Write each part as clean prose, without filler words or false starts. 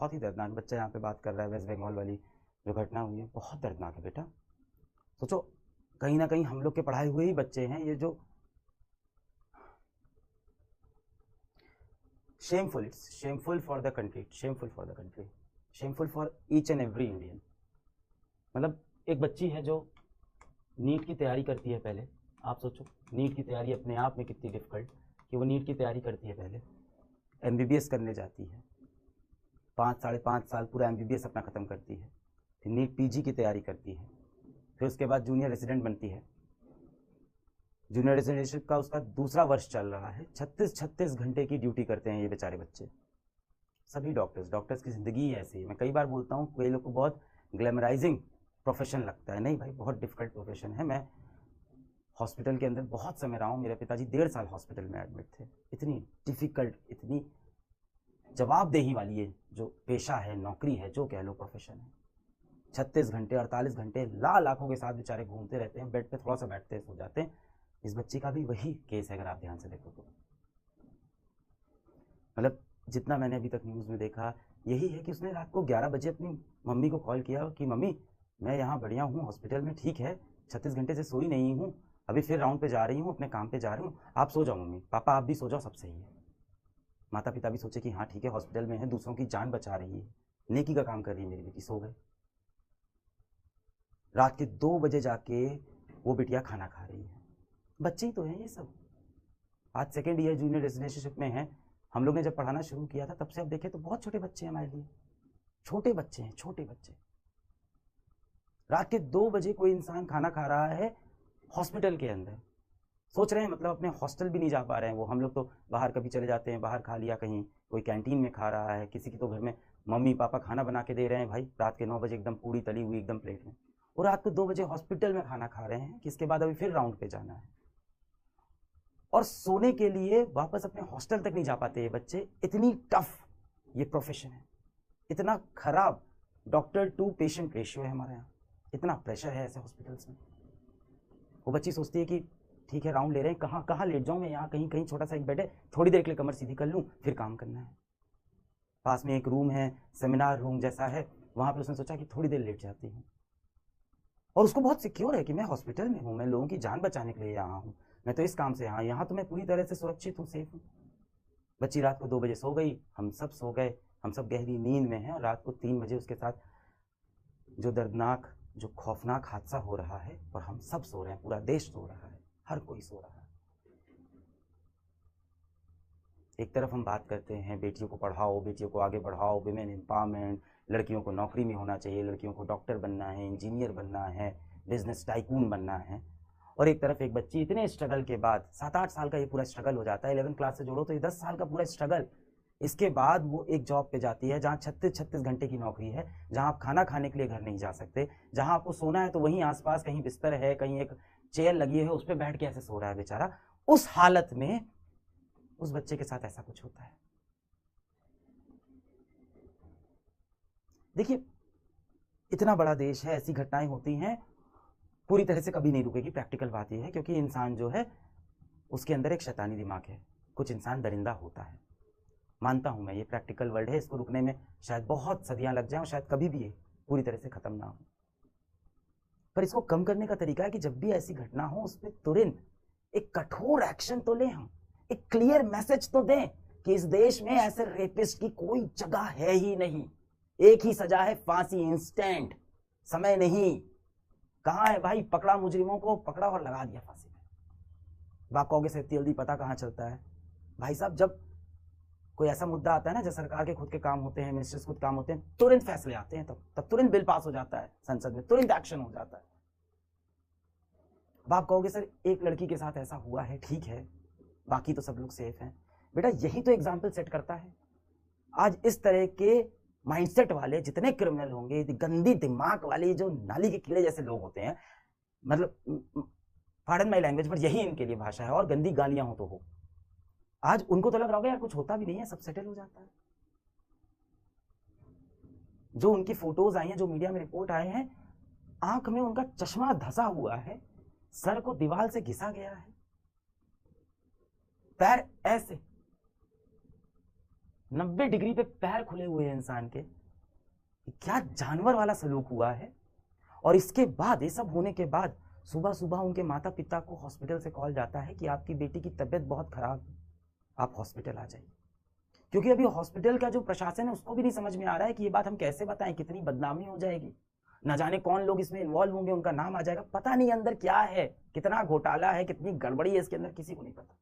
बहुत ही दर्दनाक। बच्चा यहाँ पे बात कर रहा है, वेस्ट बंगाल वाली जो घटना हुई है बहुत दर्दनाक है बेटा। सोचो कहीं ना कहीं हम लोग के पढ़ाए हुए ही बच्चे हैं ये जो shameful, it's shameful for the country, shameful for the country, shameful for each and every Indian. मतलब एक बच्ची है जो नीट की तैयारी करती है, पहले आप सोचो नीट की तैयारी अपने आप में कितनी डिफिकल्ट कि वो नीट की तैयारी करती है, पहले एमबीबीएस करने जाती है, 5-5.5 साल पूरा एमबीबीएस अपना ख़त्म करती है, फिर नीट पीजी की तैयारी करती है, फिर उसके बाद जूनियर रेसिडेंट बनती है। जूनियर रेसिडेंटशिप का उसका दूसरा वर्ष चल रहा है, 36 घंटे की ड्यूटी करते हैं ये बेचारे बच्चे। सभी डॉक्टर्स की ज़िंदगी ही ऐसी है। मैं कई बार बोलता हूँ कई लोग को बहुत ग्लैमराइजिंग प्रोफेशन लगता है, नहीं भाई बहुत डिफिकल्ट प्रोफेशन है। मैं हॉस्पिटल के अंदर बहुत समय रहा हूँ, मेरे पिताजी 1.5 साल हॉस्पिटल में एडमिट थे। इतनी डिफिकल्ट, इतनी जवाबदेही वाली ये जो पेशा है, नौकरी है, जो कह लो प्रोफेशन है। 36 घंटे 48 घंटे लाखों के साथ बेचारे घूमते रहते हैं, बेड पे थोड़ा सा बैठते हैं, सो जाते हैं। इस बच्ची का भी वही केस है अगर आप ध्यान से देखो तो। मतलब जितना मैंने अभी तक न्यूज़ में देखा यही है कि उसने रात को 11 बजे अपनी मम्मी को कॉल किया कि मम्मी मैं यहाँ बढ़िया हूँ हॉस्पिटल में, ठीक है, 36 घंटे से सोई नहीं हूँ, अभी फिर राउंड पे जा रही हूँ, अपने काम पे जा रही हूँ, आप सो जाओ मम्मी, पापा आप भी सो जाओ, सब सही है। माता पिता भी सोचे कि हाँ ठीक है, हॉस्पिटल में है, दूसरों की जान बचा रही है, नेकी का काम कर रही है मेरी बेटी, सो गए। रात के 2 बजे जाके वो बिटिया खाना खा रही है। बच्चे ही तो हैं ये सब। आज सेकेंड ईयर जूनियर रेजिडेंशिप में है। हम लोग ने जब पढ़ाना शुरू किया था तब से अब देखें तो बहुत छोटे बच्चे हैं हमारे लिए, छोटे बच्चे हैं, छोटे बच्चे। रात के 2 बजे कोई इंसान खाना खा रहा है हॉस्पिटल के अंदर। सोच रहे हैं मतलब अपने हॉस्टल भी नहीं जा पा रहे हैं वो। हम लोग तो बाहर कभी चले जाते हैं, बाहर खा लिया, कहीं कोई कैंटीन में खा रहा है, किसी की तो घर में मम्मी पापा खाना बना के दे रहे हैं भाई, रात के 9 बजे एकदम पूरी तली हुई एकदम प्लेट में, और रात को 2 बजे हॉस्पिटल में खाना खा रहे हैं, किसके बाद अभी फिर राउंड पे जाना है, और सोने के लिए वापस अपने हॉस्टल तक नहीं जा पाते ये बच्चे। इतनी टफ ये प्रोफेशन है, इतना खराब डॉक्टर टू पेशेंट रेशियो है हमारे यहाँ, इतना प्रेशर है ऐसे हॉस्पिटल्स में। वो बच्ची सोचती है कि ठीक है राउंड ले रहे हैं, कहाँ कहाँ लेट जाऊँ मैं, यहाँ कहीं कहीं छोटा सा एक बेड है, थोड़ी देर के लिए कमर सीधी कर लूँ, फिर काम करना है। पास में एक रूम है, सेमिनार रूम जैसा है, वहाँ पे उसने सोचा कि थोड़ी देर लेट जाती हूँ, और उसको बहुत सिक्योर है कि मैं हॉस्पिटल में हूँ, मैं लोगों की जान बचाने के लिए यहाँ हूँ, मैं तो इस काम से यहाँ तो मैं पूरी तरह से सुरक्षित हूँ, सेफ हूँ। बच्ची रात को 2 बजे सो गई, हम सब सो गए, हम सब गहरी नींद में हैं, और रात को 3 बजे उसके साथ जो दर्दनाक, जो खौफनाक हादसा हो रहा है, और हम सब सो रहे हैं, पूरा देश सो रहा है, हर कोई सो रहा है। एक तरफ हम बात करते हैं बेटियों को पढ़ाओ, बेटियों को आगे बढ़ाओ, विमेन एम्पावरमेंट, लड़कियों को नौकरी में होना चाहिए, लड़कियों को डॉक्टर बनना है, इंजीनियर बनना है, बिजनेस टाइकून बनना है, और एक तरफ एक बच्ची इतने स्ट्रगल के बाद, 7-8 साल का ये पूरा स्ट्रगल हो जाता है, 11th क्लास से जोड़ो तो ये 10 साल का पूरा स्ट्रगल, इसके बाद वो एक जॉब पे जाती है जहाँ 36 घंटे की नौकरी है, जहाँ आप खाना खाने के लिए घर नहीं जा सकते, जहाँ आपको सोना है तो वहीं आसपास कहीं बिस्तर है, कहीं एक चेयर लगी है, उस पर बैठ के ऐसे सो रहा है बेचारा। उस हालत में उस बच्चे के साथ ऐसा कुछ होता है। देखिए इतना बड़ा देश है, ऐसी घटनाएं होती हैं, पूरी तरह से कभी नहीं रुकेगी। प्रैक्टिकल बात यह है क्योंकि इंसान जो है उसके अंदर एक शैतानी दिमाग है, कुछ इंसान दरिंदा होता है, मानता हूं मैं, ये प्रैक्टिकल वर्ल्ड है, इसको रुकने में शायद बहुत सदियां लग जाएं और शायद कभी भी ये पूरी तरह से खत्म ना हो। पर इसको कम करने का तरीका है कि जब भी ऐसी घटना हो उस पर तुरंत एक कठोर एक्शन तो लें, हम एक क्लियर मैसेज तो दें कि इस देश में ऐसे रेपिस्ट की कोई जगह है ही नहीं, एक ही सजा है, फांसी, इंस्टेंट, समय नहीं। कहां है भाई, पकड़ा मुजरिमों को, पकड़ा और लगा दिया फांसी में। बाप कहोगे से जल्दी पता कहां चलता है भाई साहब, जब कोई ऐसा मुद्दा आता है ना, जब सरकार के खुद के काम होते हैं, मिनिस्टर्स खुद काम होते हैं, तुरंत फैसले आते हैं, तब तुरंत बिल पास हो जाता है संसद में, तुरंत एक्शन हो जाता है। बाप कहोगे सर एक लड़की के साथ ऐसा हुआ है, ठीक है, बाकी तो सब लोग सेफ हैं। बेटा यही तो एग्जाम्पल सेट करता है। आज इस तरह के माइंडसेट वाले जितने क्रिमिनल होंगे, गंदी दिमाग वाले जो नाली के कीड़े जैसे लोग होते हैं, मतलब पार्डन माई लैंग्वेज पर यही इनके लिए भाषा है, और गंदी गालियां हो तो हो, आज उनको तो लग रहा होगा यार कुछ होता भी नहीं है, सब सेटल हो जाता है। जो उनकी फोटोज आई हैं, जो मीडिया में रिपोर्ट आए हैं, आंख में उनका चश्मा धंसा हुआ है, सर को दीवार से घिसा गया है, पैर ऐसे, 90 डिग्री पे पैर खुले हुए हैं इंसान के। क्या जानवर वाला सलूक हुआ है। और इसके बाद, ये सब होने के बाद, सुबह सुबह उनके माता पिता को हॉस्पिटल से कॉल जाता है कि आपकी बेटी की तबीयत बहुत खराब है, आप हॉस्पिटल आ जाइए। क्योंकि अभी हॉस्पिटल का जो प्रशासन है उसको भी नहीं समझ में आ रहा है कि ये बात हम कैसे बताएं, कितनी बदनामी हो जाएगी, ना जाने कौन लोग इसमें इन्वॉल्व होंगे, उनका नाम आ जाएगा, पता नहीं अंदर क्या है, कितना घोटाला है, कितनी गड़बड़ी है इसके अंदर, किसी को नहीं पता।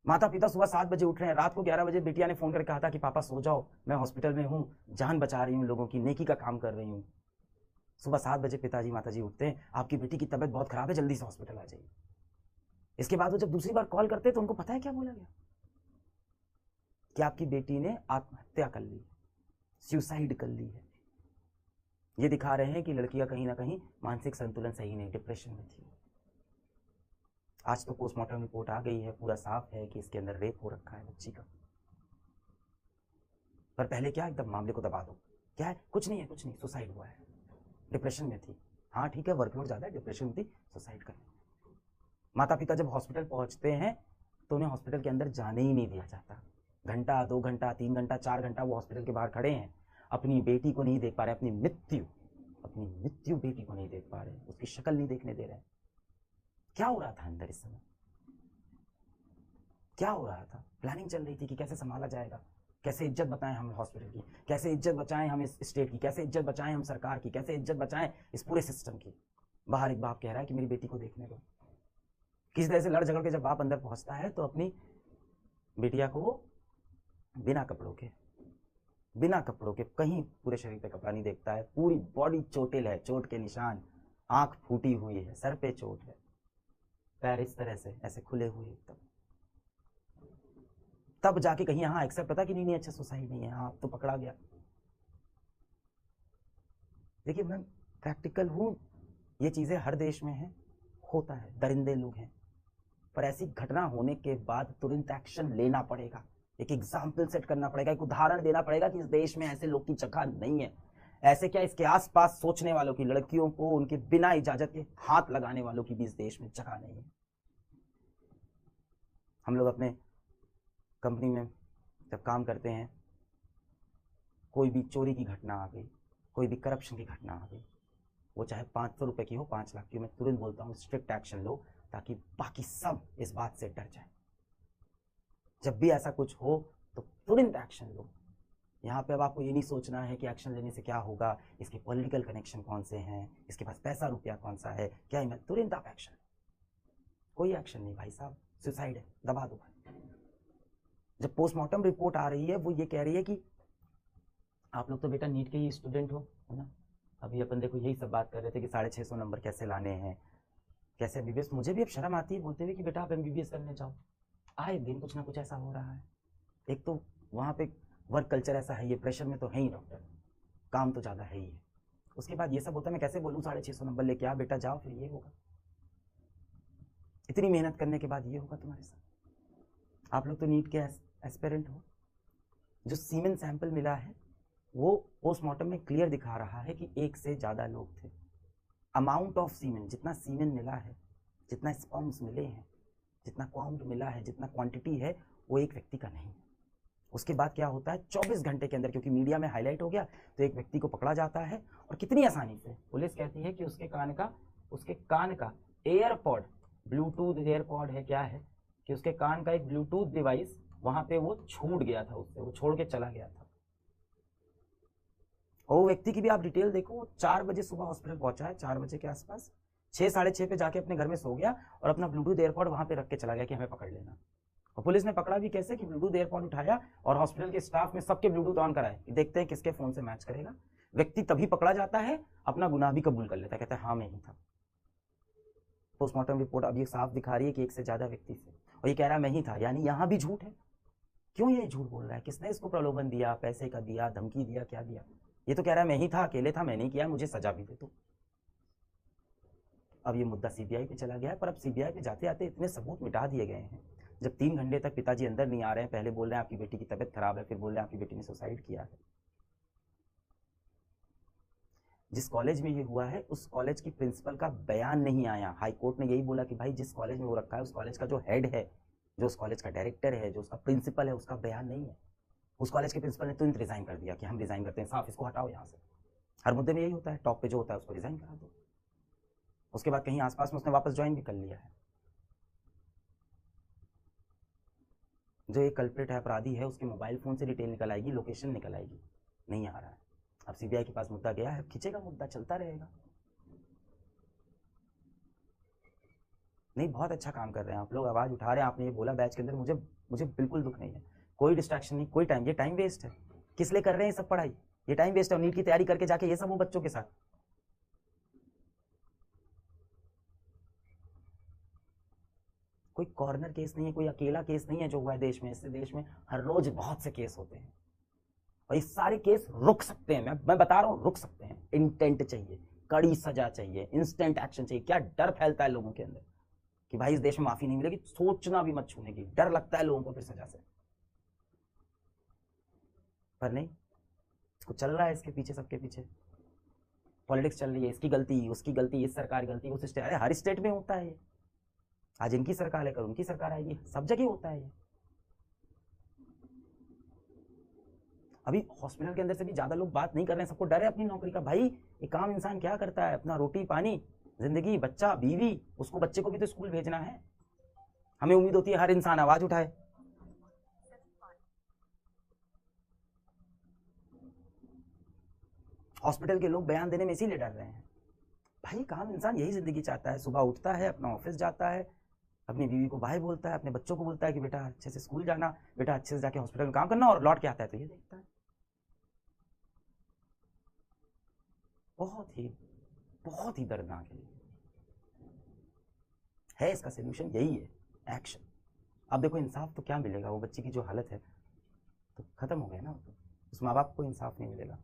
माता पिता सुबह 7 बजे उठ रहे हैं, रात को 11 बजे बिटिया ने फोन करके कहा था कि पापा सो जाओ, मैं हॉस्पिटल में हूँ, जान बचा रही हूँ लोगों की, नेकी का काम कर रही हूँ। सुबह 7 बजे पिताजी माताजी उठते हैं, आपकी बेटी की तबीयत बहुत खराब है, जल्दी से हॉस्पिटल आ जाइए। इसके बाद वो जब दूसरी बार कॉल करते तो उनको पता है क्या बोला गया, कि आपकी बेटी ने आत्महत्या कर ली, सुसाइड कर ली है। ये दिखा रहे हैं कि लड़की का कहीं ना कहीं मानसिक संतुलन सही नहीं, डिप्रेशन में थी। आज तो पोस्टमार्टम रिपोर्ट आ गई है, पूरा साफ है कि इसके अंदर रेप हो रखा है बच्ची का। पर पहले क्या एकदम मामले को दबा दो, क्या है, कुछ नहीं है, कुछ नहीं, सुसाइड हुआ है, डिप्रेशन में थी। हाँ ठीक है, वर्कलोड ज्यादा है, डिप्रेशन में थी, सुसाइड कर। माता पिता जब हॉस्पिटल पहुंचते हैं तो उन्हें हॉस्पिटल के अंदर जाने ही नहीं दिया जाता। घंटा, 2 घंटा, 3 घंटा, 4 घंटा वो हॉस्पिटल के बाहर खड़े हैं, अपनी बेटी को नहीं देख पा रहे, अपनी मृत्यु बेटी को नहीं देख पा रहे, उसकी शक्ल नहीं देखने दे रहे। क्या हो रहा था अंदर इस समय, क्या हो रहा था? प्लानिंग चल रही थी कि कैसे संभाला जाएगा, कैसे इज्जत बचाएं हम हॉस्पिटल की, कैसे इज्जत बचाएं हम इस स्टेट की, कैसे इज्जत बचाएं हम सरकार की, कैसे इज्जत बचाएं इस पूरे सिस्टम की। बाहर एक बाप कह रहा है कि मेरी बेटी को देखने दो। किसी तरह से लड़ झगड़ के जब बाप अंदर पहुंचता है तो अपनी बेटिया को बिना कपड़ों के कहीं पूरे शरीर पे कपड़ा नहीं देखता है, पूरी बॉडी चोटिल है, चोट के निशान, आंख फूटी हुई है, सर पे चोट है, पैर इस तरह से ऐसे खुले हुए एकदम। तब जाके कहीं हाँ एक्सेप्ट होता कि नहीं अच्छा सुसाइड नहीं है, हाँ तो पकड़ा गया। देखिए मैं प्रैक्टिकल हूं, ये चीजें हर देश में है, होता है, दरिंदे लोग हैं, पर ऐसी घटना होने के बाद तुरंत एक्शन लेना पड़ेगा, एक एग्जाम्पल सेट करना पड़ेगा, एक उदाहरण देना पड़ेगा कि इस देश में ऐसे लोग की जगह नहीं है। ऐसे क्या, इसके आसपास सोचने वालों की, लड़कियों को उनके बिना इजाजत के हाथ लगाने वालों की भी इस देश में जगह नहीं है। हम लोग अपने कंपनी में जब काम करते हैं, कोई भी चोरी की घटना आ गई, कोई भी करप्शन की घटना आ गई, वो चाहे 500 रुपए की हो, 5 लाख की हो, मैं तुरंत बोलता हूँ स्ट्रिक्ट एक्शन लो, ताकि बाकी सब इस बात से डर जाए। जब भी ऐसा कुछ हो तो तुरंत एक्शन लो। यहाँ पे अब आपको ये नहीं सोचना है कि एक्शन लेने से क्या होगा, इसके पॉलिटिकल कनेक्शन कौन से हैं, इसके पास पैसा रुपया कौन सा है, क्या मैं तुरंत आप एक्शन। कोई एक्शन नहीं भाई साहब, सुसाइड है, दबा दो भाई। जब पोस्टमार्टम रिपोर्ट आ रही है वो ये कह रही है कि आप लोग तो बेटा नीट के ही स्टूडेंट हो, है ना, अभी अपन देखो यही सब बात कर रहे थे कि 650 नंबर कैसे लाने हैं, कैसे एमबीबीएस। मुझे भी अब शर्म आती है बोलते हुए कि बेटा आप एमबीबीएस करने जाओ, आए दिन कुछ ना कुछ ऐसा हो रहा है। एक तो वहाँ पे वर्क कल्चर ऐसा है, ये प्रेशर में तो है ही डॉक्टर, काम तो ज़्यादा है ही है। उसके बाद ये सब होता है, मैं कैसे बोलूँ 650 नंबर लेके आ बेटा जाओ, फिर ये होगा, इतनी मेहनत करने के बाद ये होगा तुम्हारे साथ। आप लोग तो नीट के एस्पिरेंट हो। जो सीमेन सैंपल मिला है वो पोस्टमार्टम में क्लियर दिखा रहा है कि 1 से ज़्यादा लोग थे। अमाउंट ऑफ सीमेन, जितना सीमेन मिला है, जितना स्पर्म्स मिले हैं, जितना काउंट मिला है, जितना क्वांटिटी है, वो एक व्यक्ति का नहीं है। उसके बाद क्या होता है, 24 घंटे के अंदर, क्योंकि मीडिया में हाईलाइट हो गया, तो एक व्यक्ति को पकड़ा जाता है और कितनी आसानी से पुलिस कहती है कि उसके कान का एयरपॉड, ब्लूटूथ एयरपॉड है क्या है, कि उसके कान का एक ब्लूटूथ डिवाइस वहां पे वो छूट गया था, उससे वो छोड़ के चला गया था। और वो व्यक्ति की भी आप डिटेल देखो, वो 4 बजे सुबह हॉस्पिटल पहुंचा है, 4 बजे के आसपास, 6 साढ़े 6 पे जाके अपने घर में सो गया और अपना ब्लूटूथ एयरपॉड वहां पे रख के चला गया कि हमें पकड़ लेना। और पुलिस ने पकड़ा भी कैसे, कि ब्लूटूथ एयरपॉड उठाया और हॉस्पिटल के स्टाफ में सबके ब्लूटूथ ऑन कराए, देखते हैं किसके फोन से मैच करेगा। व्यक्ति तभी पकड़ा जाता है, अपना गुनाह भी कबूल कर लेता है, कहता है हाँ मैं ही था। पोस्टमार्टम रिपोर्ट अब ये साफ दिखा रही है कि 1 से ज्यादा व्यक्ति थे, और ये कह रहा है मैं ही था, यानी यहाँ भी झूठ है। क्यों ये झूठ बोल रहा है, किसने इसको प्रलोभन दिया, पैसे का दिया, धमकी दिया, क्या दिया? ये तो कह रहा है मैं ही था, अकेले था, मैंने किया, मुझे सजा भी दे दो। अब ये मुद्दा सीबीआई पे चला गया है, पर अब सीबीआई पे जाते आते इतने सबूत मिटा दिए गए हैं। जब 3 घंटे तक पिताजी अंदर नहीं आ रहे हैं, पहले बोल रहे हैं आपकी बेटी की तबीयत खराब है, फिर बोल रहे हैं आपकी बेटी ने सुसाइड किया है। जिस कॉलेज में ये हुआ है उस कॉलेज की प्रिंसिपल का बयान नहीं आया। हाई कोर्ट ने यही बोला कि भाई जिस कॉलेज में वो रखा है उस कॉलेज का जो हेड है जो उस कॉलेज का डायरेक्टर है, जो उसका प्रिंसिपल है, उसका बयान नहीं है। उस कॉलेज के प्रिंसिपल ने तुरंत रिजाइन कर दिया कि हम रिजाइन करते हैं, साफ इसको हटाओ यहाँ से। हर मुद्दे में यही होता है, टॉप पे जो होता है उसको रिजाइन करा दो। उसके बाद कहीं आसपास में उसने वापस ज्वाइन भी कर लिया है। जो एक कल्प्रिट है, अपराधी है, उसके मोबाइल फोन से डिटेल निकल आएगी, लोकेशन निकल आएगी, नहीं आ रहा है। अब सीबीआई के पास मुद्दा गया है, खींचेगा मुद्दा, चलता रहेगा। नहीं, बहुत अच्छा काम कर रहे हैं आप लोग, आवाज उठा रहे हैं। आपने ये बोला बैच के अंदर, मुझे मुझे बिल्कुल दुख नहीं है, कोई डिस्ट्रैक्शन नहीं, कोई टाइम, ये टाइम वेस्ट है। किस लिए कर रहे हैं सब पढ़ाई? ये टाइम वेस्ट है। और नीट की तैयारी करके जाके ये सब वो बच्चों के साथ, कोई कॉर्नर केस नहीं है, कोई अकेला केस नहीं है जो हुआ है देश में। इससे देश में हर रोज बहुत से केस होते हैं और ये सारे केस रुक सकते हैं। मैं बता रहा हूं, रुक सकते हैं। इंटेंट चाहिए, कड़ी सजा चाहिए, इंस्टेंट एक्शन चाहिए। क्या डर फैलता है लोगों के अंदर कि भाई इस देश में माफी नहीं मिलेगी, सोचना भी मत छूने की, डर लगता है लोगों को फिर सजा से। पर नहीं, इसको चल रहा है इसके पीछे, सबके पीछे पॉलिटिक्स चल रही है। इसकी गलती, उसकी गलती, इस सरकार की गलती, उस स्टेट। अरे हर स्टेट में होता है ये। आज इनकी सरकार है, कल उनकी सरकार आएगी, सब जगह होता है ये। अभी हॉस्पिटल के अंदर से भी ज्यादा लोग बात नहीं कर रहे हैं, सबको डर है अपनी नौकरी का। भाई एक आम इंसान क्या करता है? अपना रोटी पानी, जिंदगी, बच्चा, बीवी, उसको बच्चे को भी तो स्कूल भेजना है। हमें उम्मीद होती है हर इंसान आवाज उठाए। हॉस्पिटल के लोग बयान देने में इसीलिए डर रहे हैं। भाई काम इंसान यही जिंदगी चाहता है, सुबह उठता है, अपना ऑफिस जाता है, अपनी बीवी को बाय बोलता है, अपने बच्चों को बोलता है कि बेटा अच्छे से स्कूल जाना, बेटा अच्छे से जाके हॉस्पिटल में काम करना, और लौट के आता है तो ये देखता है। बहुत ही दर्दनाक है। इसका सोल्यूशन यही है, एक्शन। अब देखो इंसाफ तो क्या मिलेगा, वो बच्ची की जो हालत है तो खत्म हो गया ना, तो उस माँ बाप को इंसाफ नहीं मिलेगा।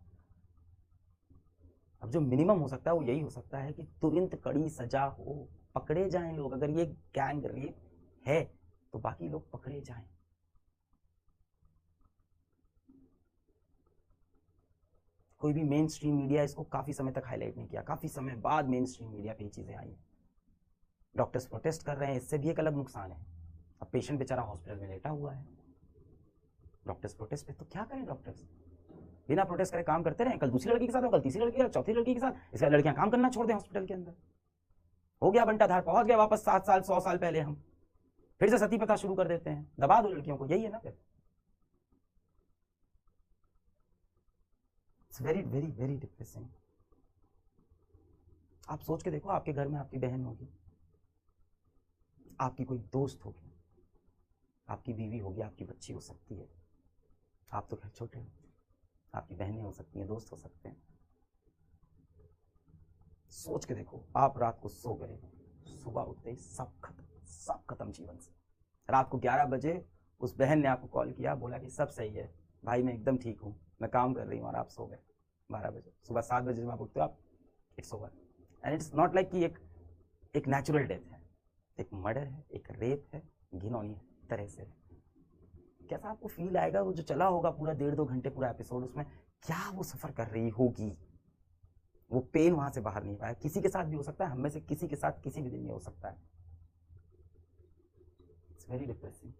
अब जो मिनिमम हो सकता है वो यही हो सकता है कि तुरंत कड़ी सजा हो, पकड़े जाएं लोग। अगर ये गैंग रेप है तो बाकी लोग पकड़े जाएं। कोई भी मेन स्ट्रीम मीडिया इसको काफी समय तक हाईलाइट नहीं किया, काफी समय बाद मेन स्ट्रीम मीडिया पे ये चीजें आई। डॉक्टर्स प्रोटेस्ट कर रहे हैं, इससे भी एक अलग नुकसान है। अब पेशेंट बेचारा हॉस्पिटल में लेटा हुआ है, डॉक्टर्स प्रोटेस्ट पे, तो क्या करें डॉक्टर्स? बिना प्रोटेस्ट करे काम करते रहे, कल दूसरी लड़की के साथ, कल तीसरी लड़की के साथ, चौथी लड़की के साथ। इसका लड़कियां काम करना छोड़ दें हॉस्पिटल के अंदर? हो गया बंटाधार, पहुंच गया वापस 7 साल 100 साल पहले। हम फिर से सती प्रथा शुरू कर देते हैं, दबा दो लड़कियों को, यही है ना फिर। It's very very very depressing. आप सोच के देखो, आपके घर में आपकी बहन होगी, आपकी कोई दोस्त होगी, आपकी बीवी होगी, आपकी बच्ची हो सकती है। आप तो खैर छोटे हो, आपकी बहनें हो सकती हैं, दोस्त हो सकते हैं। सोच के देखो, आप रात को सो गए, सुबह उठते ही सब खत्म जीवन से। रात को 11 बजे उस बहन ने आपको कॉल किया, बोला कि सब सही है भाई, मैं एकदम ठीक हूँ, मैं काम कर रही हूँ, और आप सो गए 12 बजे। सुबह 7 बजे जब आप उठते हो, आप it's over. And it's not like कि एक नेचुरल डेथ है, एक मर्डर है, एक रेप है, घिनौनी तरह से। कैसा आपको फील आएगा? वो जो चला होगा पूरा 1.5-2 घंटे पूरा एपिसोड, उसमें क्या वो सफर कर रही होगी, वो पेन वहां से बाहर नहीं पाया। किसी के साथ भी हो सकता है, हम में से किसी के साथ किसी भी दिन में हो सकता है। It's very depressing.